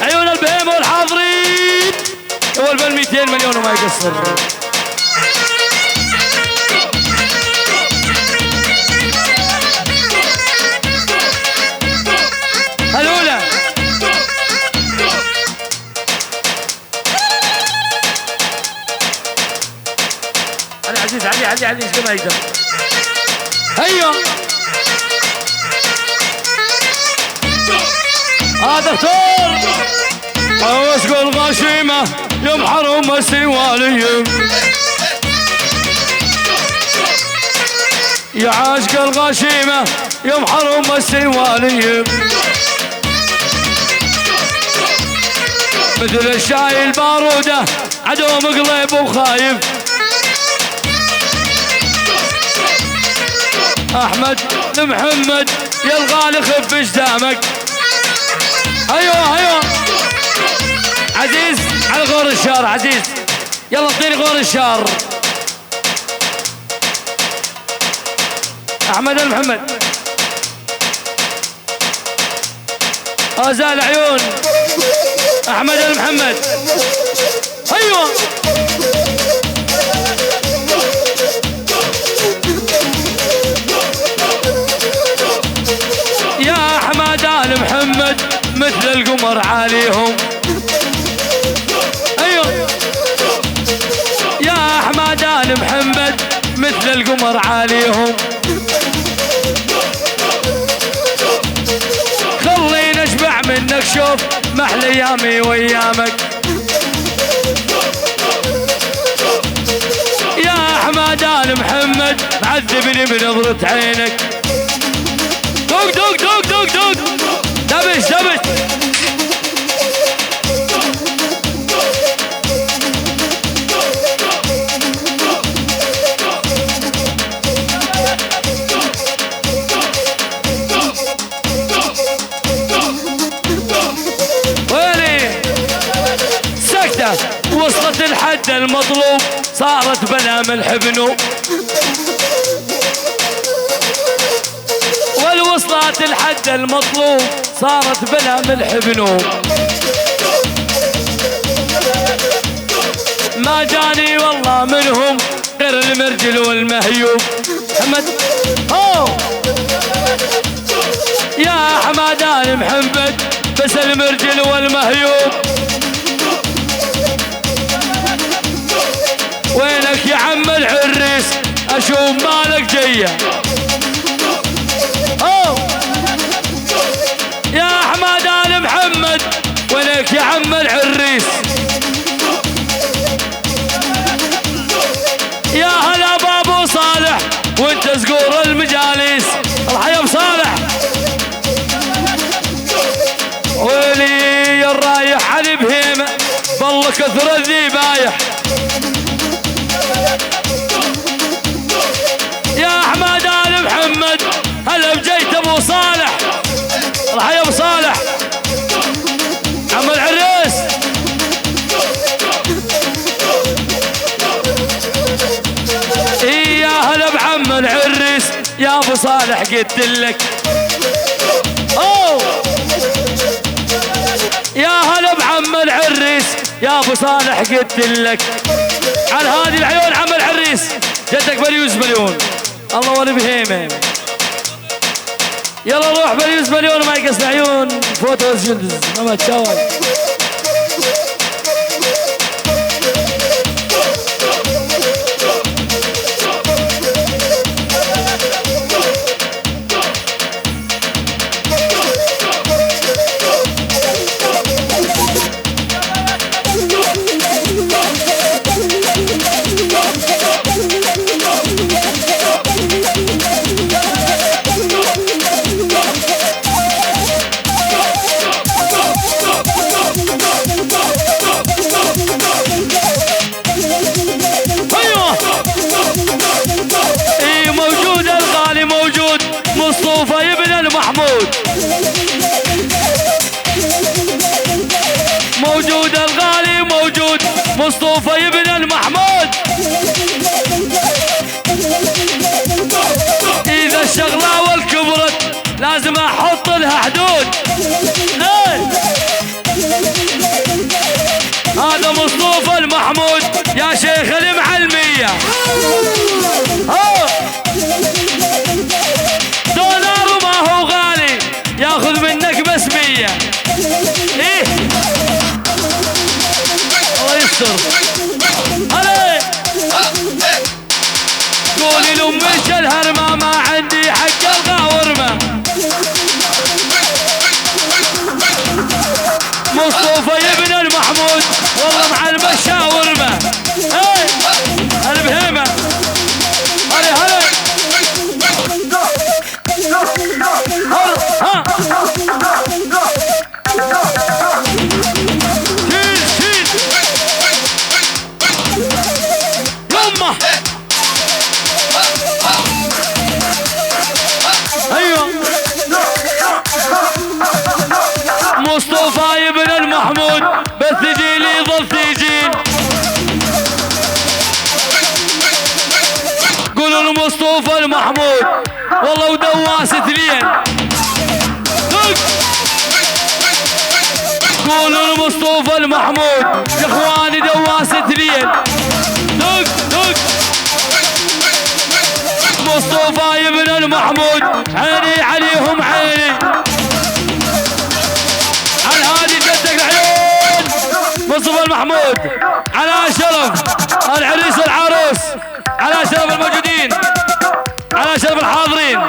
عيون البهيمة والحاضرين اول بال 200 مليون وما يقصر. الأولى علي عزيز، علي عزيز كما يقدر. ايوه دكتور واسق الغشيمة يوم حرم السوالية يا عاشق الغشيمة يوم حرم السوالية مثل الشاي البارودة عدو مقلب وخايف. احمد محمد يا الغالي خف اجدامك. ايوه عزيز على غور الشار عزيز، يلا اعطيني غور الشار. احمد محمد ازال عيون احمد محمد. ايوه يا احمد محمد مثل القمر عاليهم. ايوه يا احمد محمد مثل القمر عاليهم. خلينا اشبع منك شوف محل ايامي وايامك. يا احمد محمد معذبني بنظرة عينك. دوق دوق دوق دوق دوق دبش دبش. ويلي سكتة وصلت الحد المطلوب صارت بلا ملح بنوب. وصلت الحد المطلوب صارت بلا ملح بنوب. ما جاني والله منهم غير المرجل والمهيوب. محمد يا حمادان محمد بس المرجل والمهيوب. وينك يا عم العريس اشوف مالك جيه. يا حمادان محمد وينك يا عم العريس. يا هلا بابو صالح وانت زقور المجاليس. الله يا ابو صالح. ويلي يا الرايح علي بهيمه بالله كثر الذبايح. يا حمادان محمد هلا بجيت ابو صالح. الله يا ابو صالح عم العريس. يا هلا بعم العريس يا ابو صالح قلت لك. يا هلا بعم العريس يا ابو صالح قلت لك. على هذه العيون عم العريس جدك بليوز مليون. الله ولي بهيمه. يلا روح بليوز مليون وما يقص عيون فوتو جلدز ما تشاور. مصطفى ابن المحمود موجود. الغالي موجود مصطفى ابن المحمود. اذا الشغله والكبرت لازم احط لها حدود. دولار ما هو غالي ياخذ منك بس 100. ايه الله يستر. هلا قولي لامك الهرمه ما عندي حق الغاورمه. مصطفى يا ابن المحمود والله مع المشاورمه. ايه انا بهيمه. هلا هلا ها شيل يمه. ايوه مصطفى ابن المحمود بس تجيلي ظل تجين. قولوا لمصطفى المحمود والله ودواسة لين. قولوا لمصطفى المحمود يا اخواني دواسة لين. دق دق مصطفى ابن المحمود عيني عليهم عيني. على هذه جدك العيون مصطفى المحمود على شرف العريس والعروس، على شرف الموجودين، على شرف الحاضرين،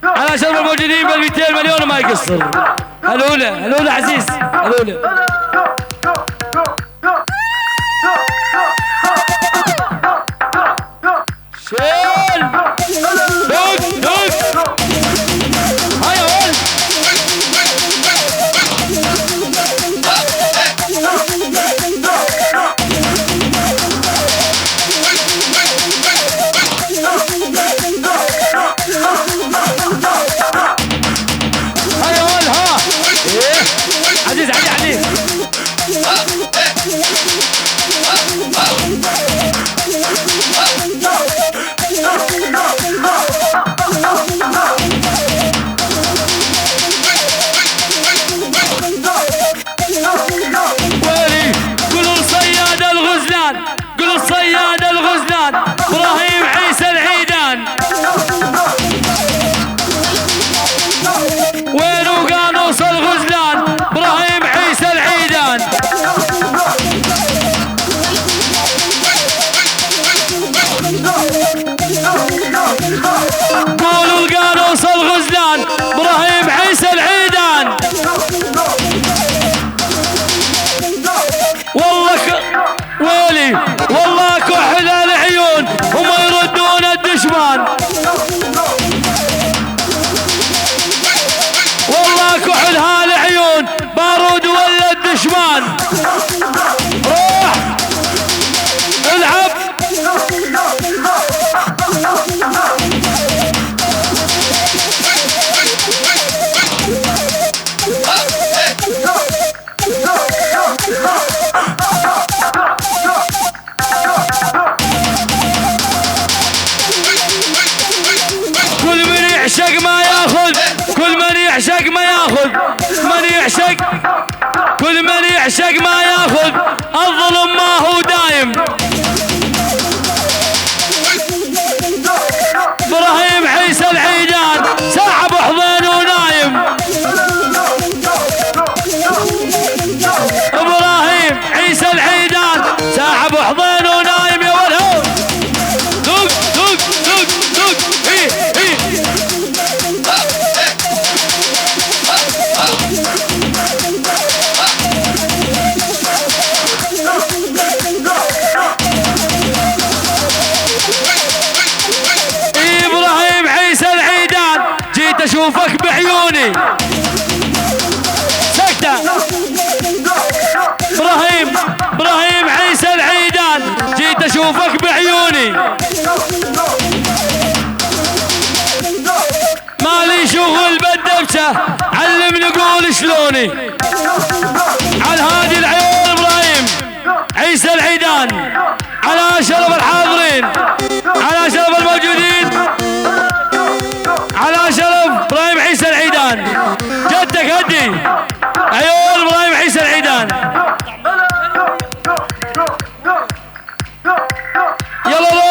على شرف الموجودين بال 200 مليون وما يقصر. هلوله هلوله عزيز هلوله. شيل دق دق هيا ولد. هيا ولد ها عزيز علي علي. ويلي قولوا الصياد الغزلان، قولوا الصياد الغزلان ابراهيم عيسى العيدان. وينو قانوس الغزلان ابراهيم عيسى العيدان. قولوا القانوس الغزلان ابراهيم عيسى العيدان. والله ويلي والله كحل العيون هم يردون الدشمان. والله كحل هالعيون بارود ولا الدشمان. روح العب. كل من يعشق ما ياخذ، كل من يعشق ما ياخذ، من يعشق كل من يعشق ما ياخذ. الظلم ما هو دايم. ابراهيم عيسى العيدان ساحب حضين ونايم. ابراهيم عيسى العيدان ساحب حضين ونايم يا ولد. دق دق دق دق ايه ايه. ابراهيم عيسى العيدان جيت اشوفك بعيوني. سكتة. ابراهيم عيسى العيدان جيت اشوفك بعيوني. مالي شغل بالدبشة علمني قول شلوني. على هادي العيون ابراهيم عيسى العيدان، على شرف الحاضرين، على شرف الموجودين، على شرف ابراهيم عيسى العيدان. جدك هدي عيون ابراهيم عيسى العيدان. يلا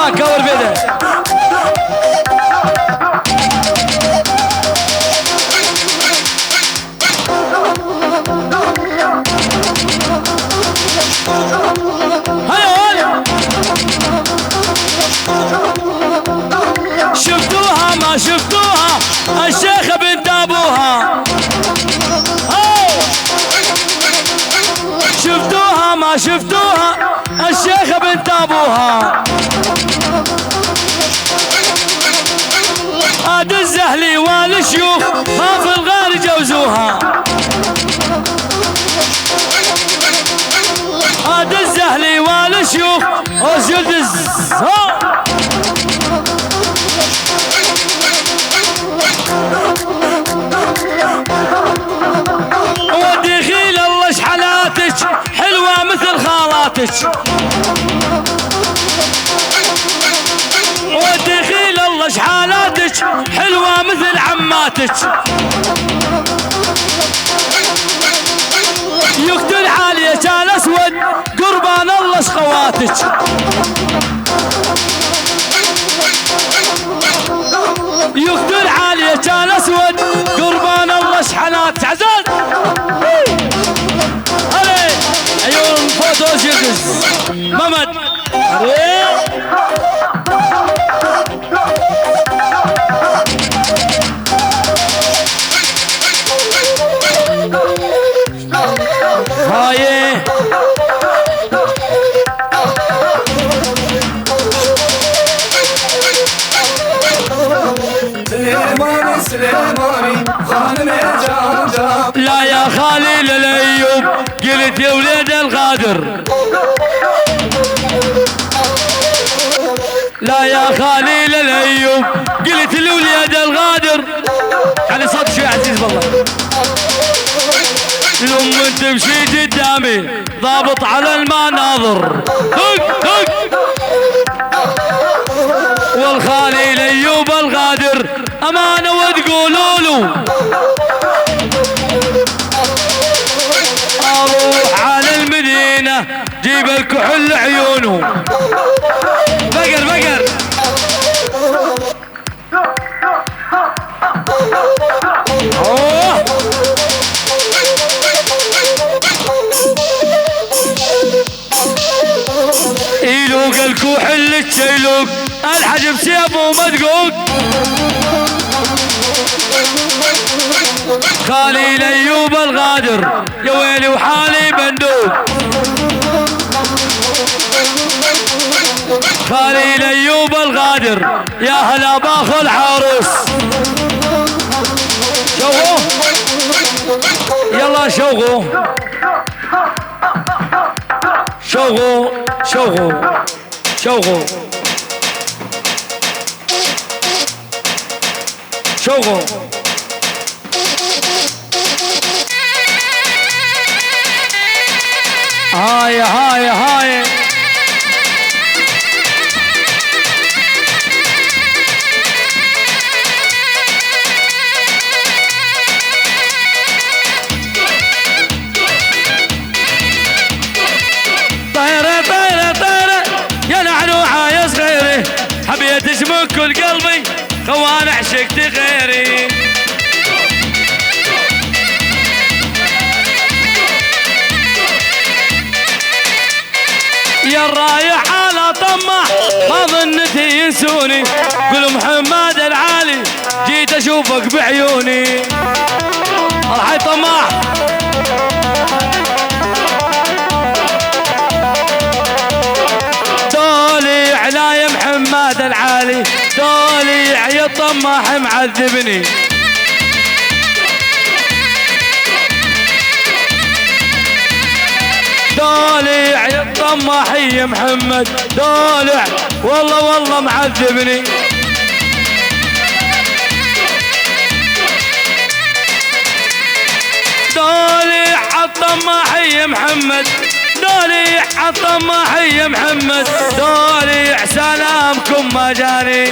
الله كور بيده. هيا شفتوها ما شفتوها الشيخة بنت ابوها. شفتوها ما شفتوها الشيخة بنت ابوها. هاد الزهلي والشيوخ ما في الغار جوزوها. هاد الزهلي والشيوخ وجلد ودي خيل الله شحالاتك حلوة مثل خالاتك. ودي خيل الله شحالاتك حلوة مثل عماتك. يقتل عالية كان اسود قربان الله شخواتك. يقتل عالية كان اسود قربان الله شحالاتك. عزاز علي عيون فوتوس يدز ممد هاي سليماني خانم جام. لا يا خليل الايوب قلت يا ولاد الغادر. لا يا خليل الايوب قلت لولاد الغادر. علي صوت شوي عزيز والله. لما تمشي قدامي ضابط على المناظر. والخليل ايوب الغادر امانه وتقولوا له اروح على المدينه جيب الكحل عيونه. بقر بقر يلوق الكحل الشيلوق الحجب سيفه مدقوق. خليل ايوب الغادر يا ويلي وحالي بندوق. خليل ايوب الغادر يا هلا باخو العروس. شوقوا يلا شوقوا شوقوا شوقوا شوقوا شوقوا. هاي هاي هاي طيرة طيرة طيرة يا نعنوعة يا صغيري حبيتك من كل قلبي خوان عشقت غيري. يا الرايح على طمع ما ظنتي ينسوني. قل محمد العالي جيت اشوفك بعيوني. راح طماع دولي على يا محمد العالي دولي يا طماح معذبني. دولع يا الطماحي يا محمد دولع والله والله معذبني. دولع الطماحي يا محمد دولع الطماحي يا محمد دولع سلامكم ما جاني.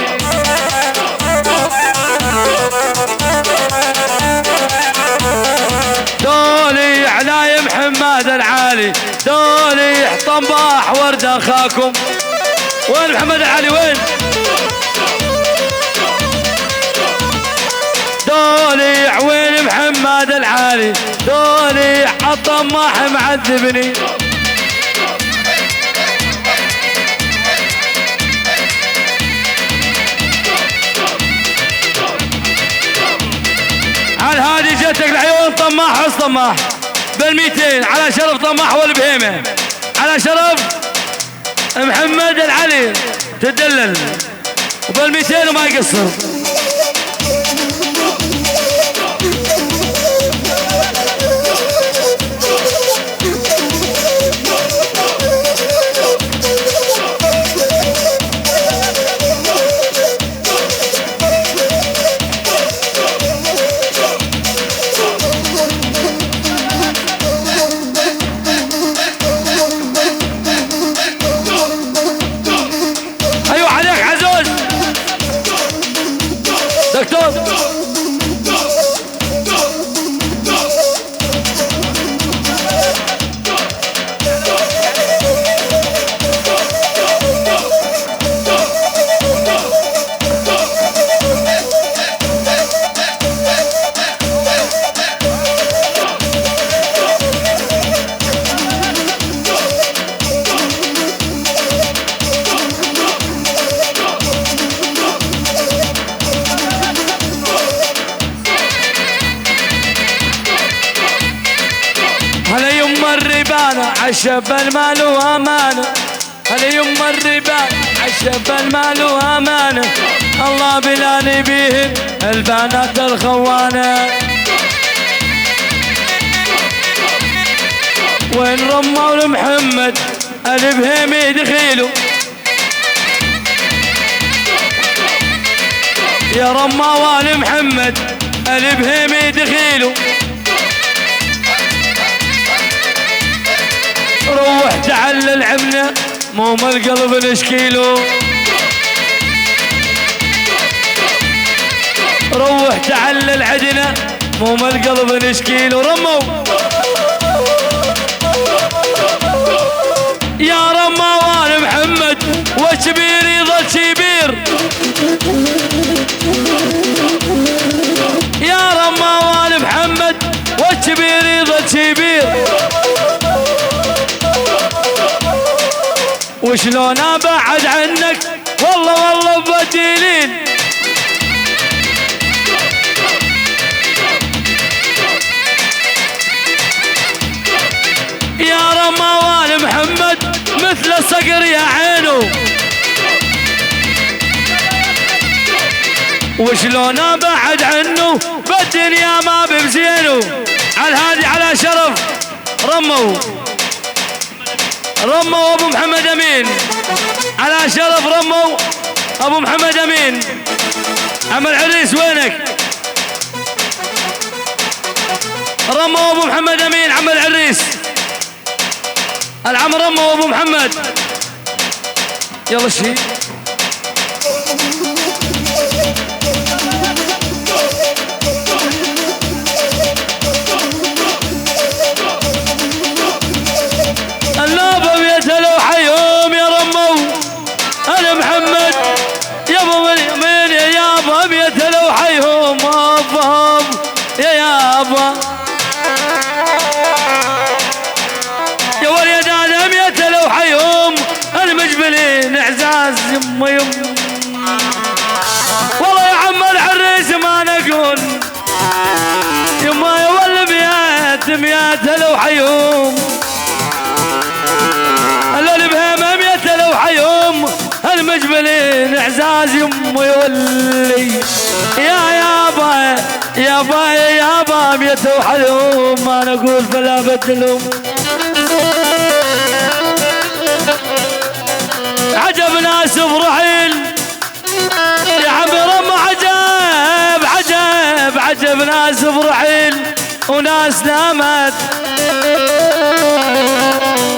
دولي على يا محمد العالي دولي طنباح ورد اخاكم. وين محمد العلي وين؟ دولي وين محمد العلي؟ دولي عالطماح معذبني. على هادي جتك العيون طماح حس طماح بال200 على شرف طماح والبهيمة على شرف محمد العلي تدلل وبال200 وما يقصر. عشب المال وامانه هلا يما الربان عشب المال وامانه الله بلاني بيهم البنات الخوانه. وين رموا محمد البهيمي دخيلوا يا رموا محمد البهيمي دخيلوا. روح تعلل عمنا مو من القلب نشكيله. روح تعلل عدنا مو من القلب نشكيله. رموا يا رموان محمد وشبير يظل شبير يا رموان محمد وشبير يظل شبير. وشلون ابعد عنك والله بديلين. يا رموان محمد مثل صقر يا عينه. وشلون ابعد عنه بالدنيا ما بمزينه. على هادي على شرف رموا ابو محمد امين على شرف رموا ابو محمد امين. عم العريس وينك؟ رموا ابو محمد امين عم العريس العم رموا ابو محمد. يلا شي النوبة بيتلو حيهم يا رمو انا محمد يابا من يا يابا بيتلو حيهم ابا يا يابا يا ولد ادم يتلو حيهم المجبلين اعزاز يما والله يا عم العريس ما نقول يما يا ولد يتلو حيهم البهيمة يتلو حيهم المجبلين اعزاز يمه يولي يا يابا يتلو حيهم ما نقول فلا بدلهم. عجب ناس برحيل يا عمي رم عجب ناس برحيل وناس نامت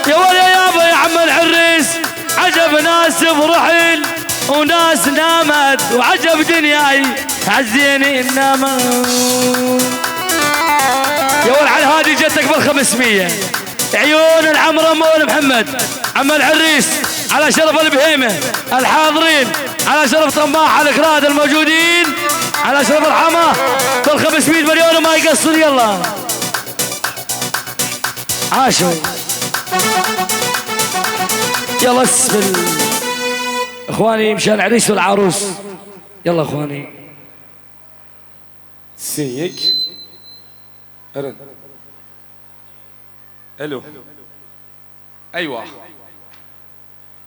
يا ولي يابا يا عم العريس. عجب ناس برحيل وناس نامت وعجب دنياي عزيني نامت. يا ولي على هادي جتك بال500 عيون العم رمول محمد عم العريس على شرف البهيمة الحاضرين، على شرف طماح الكراد الموجودين، على شرف الحما كل 500 مليون وما يقصر. يلا عاشوا يلا اسفل اخواني مشان العريس والعروس. يلا اخواني سيك ارن الو ايوه